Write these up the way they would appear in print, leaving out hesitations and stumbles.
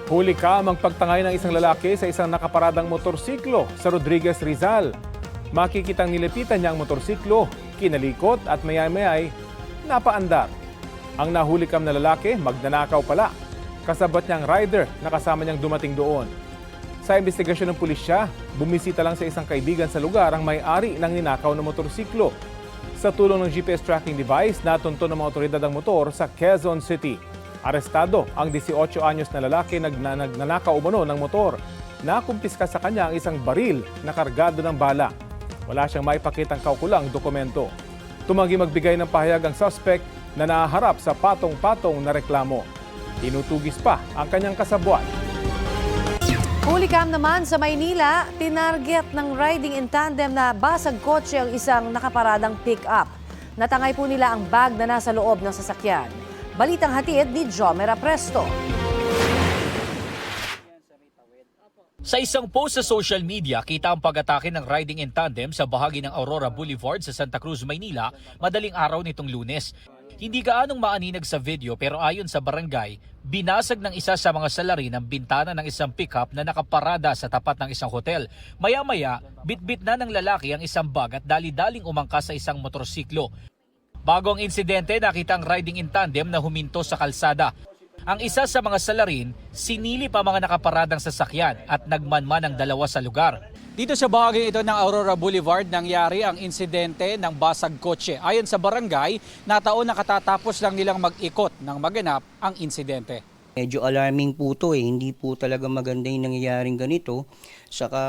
Huli ka magpagtangay ng isang lalaki sa isang nakaparadang motorsiklo sa Rodriguez, Rizal. Makikitang nilipitan niya ang motorsiklo, kinalikot at maya-maya'y napaandar. Ang nahulikam na lalaki, magnanakaw pala. Kasabat niyang rider na kasama niyang dumating doon. Sa investigasyon ng pulisya, bumisita lang sa isang kaibigan sa lugar ang may-ari ng ninakaw na motorsiklo. Sa tulong ng GPS tracking device, natunto ng mga otoridad ang motor sa Quezon City. Arestado ang 18 anyos na lalaki na nagnanakaw umano ng motor. Nakumpiska sa kanya ang isang baril na kargado ng bala. Wala siyang maipakitang kaukulang dokumento. Tumanggi magbigay ng pahayag ang suspect na nahaharap sa patong-patong na reklamo. Tinutugis pa ang kanyang kasabwat. Hulikam naman sa Maynila, tinarget ng riding in tandem na basag kotse ang isang nakaparadang pick-up. Natangay po nila ang bag na nasa loob ng sasakyan. Balitang hatid ni Jomera Presto. Sa isang post sa social media, kita ang pag-atake ng riding in tandem sa bahagi ng Aurora Boulevard sa Santa Cruz, Maynila, madaling araw nitong Lunes. Hindi gaanong maaninag sa video pero ayon sa barangay, binasag ng isa sa mga salarin ang bintana ng isang pickup na nakaparada sa tapat ng isang hotel. Maya-maya, bitbit na ng lalaki ang isang bag at dali-daling umangkas sa isang motorsiklo. Bago ang insidente, nakita ang riding in tandem na huminto sa kalsada. Ang isa sa mga salarin, sinilip ang mga nakaparadang sasakyan at nagmanman ang dalawa sa lugar. Dito sa bahagi ito ng Aurora Boulevard, nangyari ang insidente ng basag kotse. Ayon sa barangay, nataon na katatapos lang nilang mag-ikot nang maganap ang insidente. Medyo alarming po ito hindi po talaga maganda yung nangyayaring ganito, saka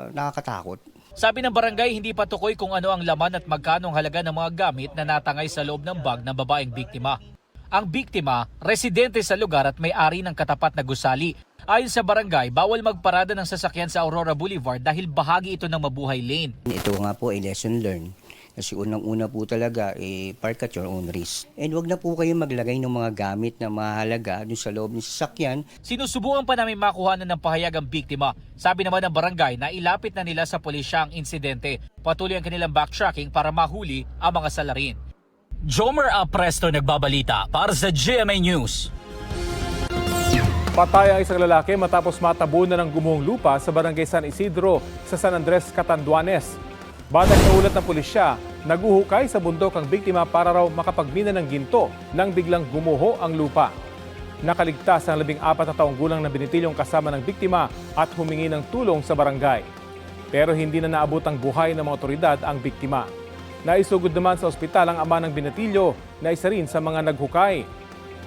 nakakatakot. Sabi ng barangay, hindi pa tukoy kung ano ang laman at magkano ang halaga ng mga gamit na natangay sa loob ng bag ng babaeng biktima. Ang biktima, residente sa lugar at may-ari ng katapat na gusali. Ayon sa barangay, bawal magparada ng sasakyan sa Aurora Boulevard dahil bahagi ito ng mabuhay lane. Ito nga po ay lesson learned. Kasi unang-una po talaga, park at your own risk. And wag na po kayo maglagay ng mga gamit na mahalaga dun sa loob ng sasakyan. Sinusubukan pa namin makuhanan ng pahayag ang biktima. Sabi naman ng barangay na ilapit na nila sa pulisya ang insidente. Patuloy ang kanilang backtracking para mahuli ang mga salarin. Jomer Presto nagbabalita para sa GMA News. Patay ang isang lalaki matapos matabunan ng gumuhong lupa sa barangay San Isidro sa San Andres, Catanduanes. Batay sa ulat ng pulisya, naguhukay sa bundok ang biktima para raw makapagmina ng ginto nang biglang gumuho ang lupa. Nakaligtas ang 14 na taong gulang na binitilyong kasama ng biktima at humingi ng tulong sa barangay. Pero hindi na naabot ang buhay ng mga otoridad ang biktima. Naisugod naman sa ospital ang ama ng binatilyo na isa rin sa mga naghukay.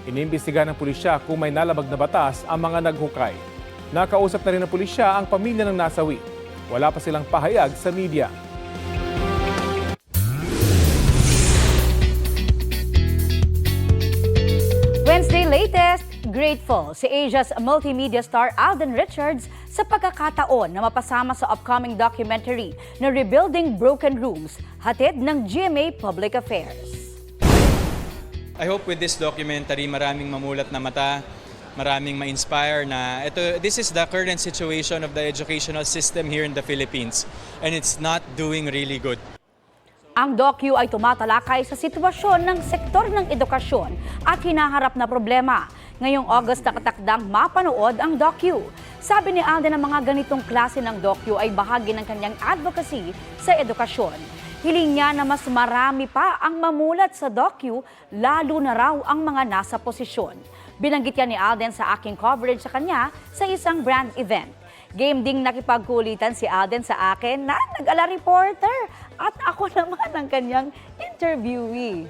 Inimbestigahan ng pulisya kung may nalabag na batas ang mga naghukay. Nakausap na rin ng pulisya ang pamilya ng nasawi. Wala pa silang pahayag sa media. Wednesday latest, grateful si Asia's multimedia star Alden Richards sa pagkakataon na mapasama sa upcoming documentary na Rebuilding Broken Rooms, hatid ng GMA Public Affairs. I hope with this documentary maraming mamulat na mata, maraming ma-inspire na this is the current situation of the educational system here in the Philippines and it's not doing really good. Ang docu ay tumatalakay sa sitwasyon ng sektor ng edukasyon at hinaharap na problema. Ngayong August nakatakdang mapanood ang docu. Sabi ni Alden na mga ganitong klase ng docu ay bahagi ng kanyang advocacy sa edukasyon. Hiling niya na mas marami pa ang mamulat sa docu, lalo na raw ang mga nasa posisyon. Binanggit yan ni Alden sa aking coverage sa kanya sa isang brand event. Game ding nakipagkulitan si Alden sa akin na nag-ala reporter at ako naman ang kanyang interviewee.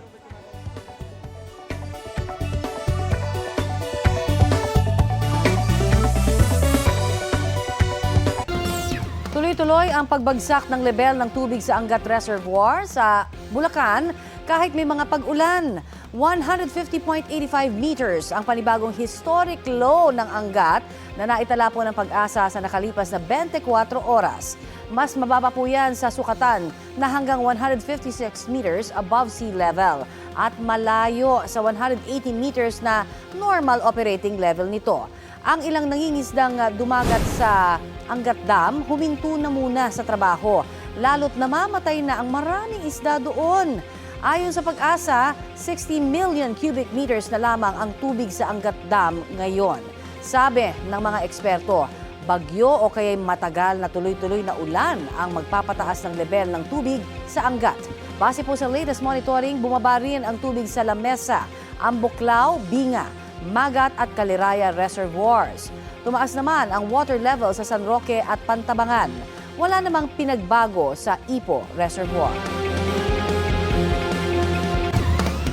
Tuloy-tuloy ang pagbagsak ng level ng tubig sa Angat Reservoir sa Bulacan kahit may mga pag-ulan. 150.85 meters ang panibagong historic low ng Angat na naitala po ng Pag-asa sa nakalipas na 24 oras. Mas mababa po yan sa sukatan na hanggang 156 meters above sea level at malayo sa 180 meters na normal operating level nito. Ang ilang nangingisdang dumagat sa Angat Dam huminto na muna sa trabaho, lalo't namamatay na ang maraming isda doon. Ayon sa Pag-asa, 60 million cubic meters na lamang ang tubig sa Angat Dam ngayon. Sabi ng mga eksperto, bagyo o kaya matagal na tuloy-tuloy na ulan ang magpapataas ng level ng tubig sa Angat. Base po sa latest monitoring, bumaba rin ang tubig sa Lamesa, Ambuklao, Binga, Magat at Caliraya reservoirs. Tumaas naman ang water level sa San Roque at Pantabangan. Wala namang pinagbago sa Ipo Reservoir.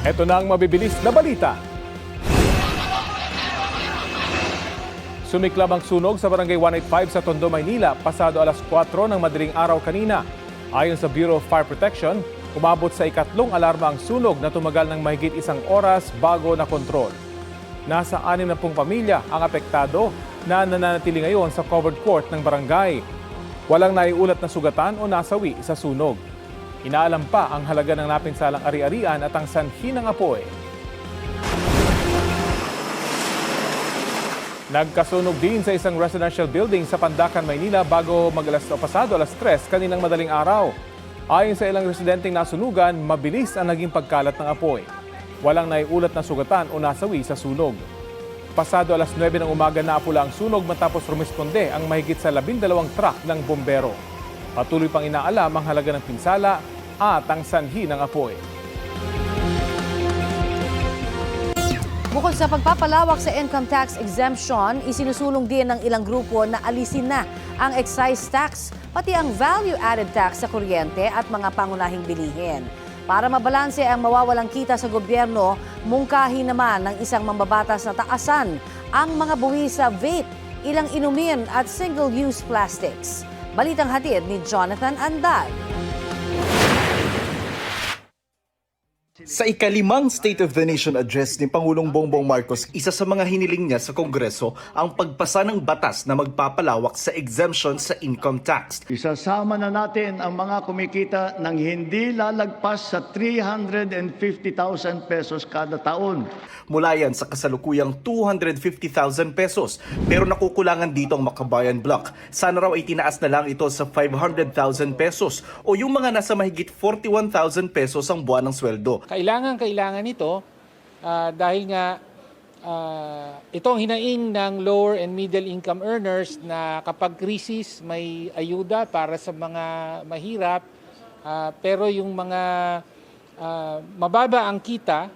Ito na ang mabibilis na balita. Sumiklab ang sunog sa Barangay 185 sa Tondo, Maynila pasado alas 4 ng madaling araw kanina. Ayon sa Bureau of Fire Protection, umabot sa ikatlong alarma ang sunog na tumagal ng mahigit 1 oras bago na kontrol. Nasa 60 pamilya ang apektado na nananatili ngayon sa covered court ng barangay. Walang naiulat na sugatan o nasawi sa sunog. Inaalam pa ang halaga ng napinsalang ari-arian at ang sanhi ng apoy. Nagkasunog din sa isang residential building sa Pandacan, Maynila bago pasado alas 3 kaninang madaling araw. Ayon sa ilang residenteng nasunugan, mabilis ang naging pagkalat ng apoy. Walang naiulat na sugatan o nasawi sa sunog. Pasado alas 9 ng umaga naapula ang sunog matapos rumisponde ang mahigit sa 12 truck ng bombero. Patuloy pang inaalam ang halaga ng pinsala at ang sanhi ng apoy. Bukod sa pagpapalawak sa income tax exemption, isinusulong din ng ilang grupo na alisin na ang excise tax, pati ang value-added tax sa kuryente at mga pangunahing bilihin. Para mabalanse ang mawawalang kita sa gobyerno, mungkahi naman ng isang mambabatas na taasan ang mga buwis sa vape, ilang inumin at single-use plastics. Balitang hatid ni Jonathan Anday. Sa ikalimang State of the Nation address ni Pangulong Bongbong Marcos, isa sa mga hiniling niya sa Kongreso ang pagpasa ng batas na magpapalawak sa exemption sa income tax. Isasama na natin ang mga kumikita ng hindi lalagpas sa 350,000 pesos kada taon. Mula yan sa kasalukuyang 250,000 pesos. Pero nakukulangan dito ang Makabayan Block. Sana raw ay tinaas na lang ito sa 500,000 pesos o yung mga nasa mahigit 41,000 pesos ang buwan ng sweldo. Kailangan ito dahil nga itong hinaing ng lower and middle income earners na kapag krisis may ayuda para sa mga mahirap, pero yung mga mababa ang kita,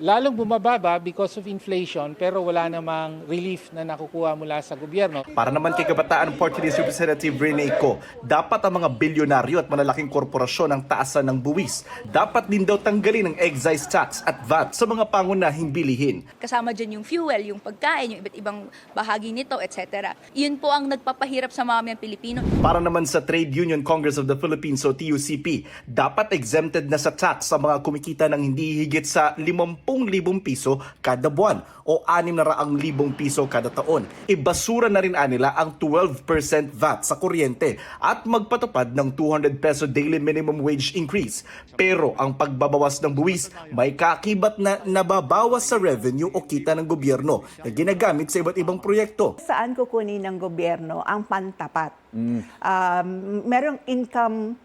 lalong bumababa because of inflation pero wala namang relief na nakukuha mula sa gobyerno. Para naman kay Kabataan Party List Representative Rene Co, dapat ang mga bilyonaryo at malalaking korporasyon ang taasan ng buwis. Dapat din daw tanggalin ang excise tax at VAT sa mga pangunahing bilihin. Kasama dyan yung fuel, yung pagkain, yung iba't ibang bahagi nito, etc. Yun po ang nagpapahirap sa mamayang Pilipino. Para naman sa Trade Union Congress of the Philippines o TUCP, dapat exempted na sa tax sa mga kumikita ng hindi higit sa 50,000 piso kada buwan o 600,000 piso kada taon. Ibasura na rin nila ang 12% VAT sa kuryente at magpatupad ng 200 peso daily minimum wage increase. Pero ang pagbabawas ng buwis may kakibat na nababawas sa revenue o kita ng gobyerno na ginagamit sa iba't ibang proyekto. Saan kukunin ng gobyerno ang pantapat? Merong income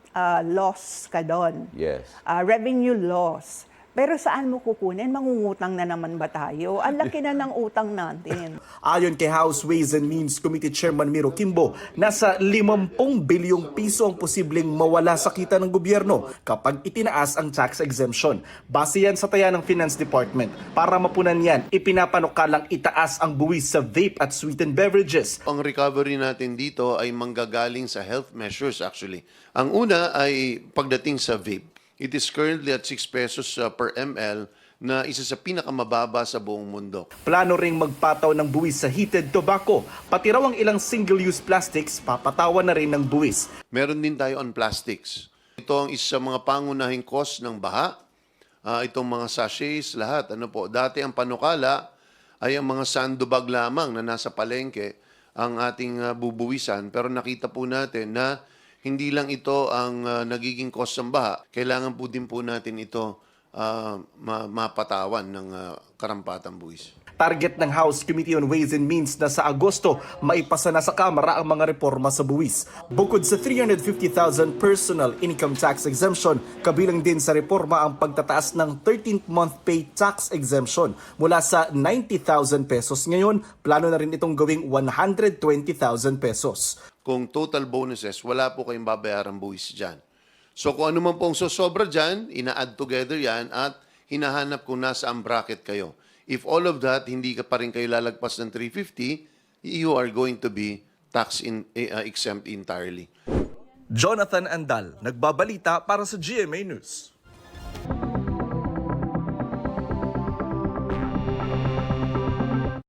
loss ka doon. Yes. Revenue loss. Pero saan mo kukunin? Mangungutang na naman ba tayo? Ang laki na ng utang natin. Ayon kay House Ways and Means Committee Chairman Miro Kimbo, nasa 50 bilyong piso ang posibleng mawala sa kita ng gobyerno kapag itinaas ang tax exemption. Base yan sa taya ng Finance Department. Para mapunan yan, ipinapanukalang itaas ang buwis sa vape at sweetened beverages. Ang recovery natin dito ay manggagaling sa health measures actually. Ang una ay pagdating sa vape. It is currently at 6 pesos per ml na isa sa pinakamababa sa buong mundo. Plano ring magpataw ng buwis sa heated tobacco. Pati raw ang ilang single-use plastics, papatawan na rin ng buwis. Meron din tayo on plastics. Ito ang isa sa mga pangunahing cost ng baha. Itong mga sachets, lahat. Dati ang panukala ay ang mga sandubag lamang na nasa palengke ang ating bubuwisan. Pero nakita po natin na hindi lang ito ang nagiging cost ng baha. Kailangan po din po natin ito mapatawan ng karampatang buwis. Target ng House Committee on Ways and Means na sa Agosto maipasa na sa Kamara ang mga reforma sa buwis. Bukod sa 350,000 personal income tax exemption, kabilang din sa reforma ang pagtataas ng 13th month pay tax exemption mula sa 90,000 pesos ngayon, plano na rin itong gawing 120,000 pesos. Kung total bonuses, wala po kayong babayarang buwis dyan. So kung ano man pong sosobra dyan, ina-add together yan at hinahanap kung nasaan bracket kayo. If all of that, hindi ka pa rin kayo lalagpas ng 350, you are going to be exempt entirely. Jonathan Andal, nagbabalita para sa GMA News.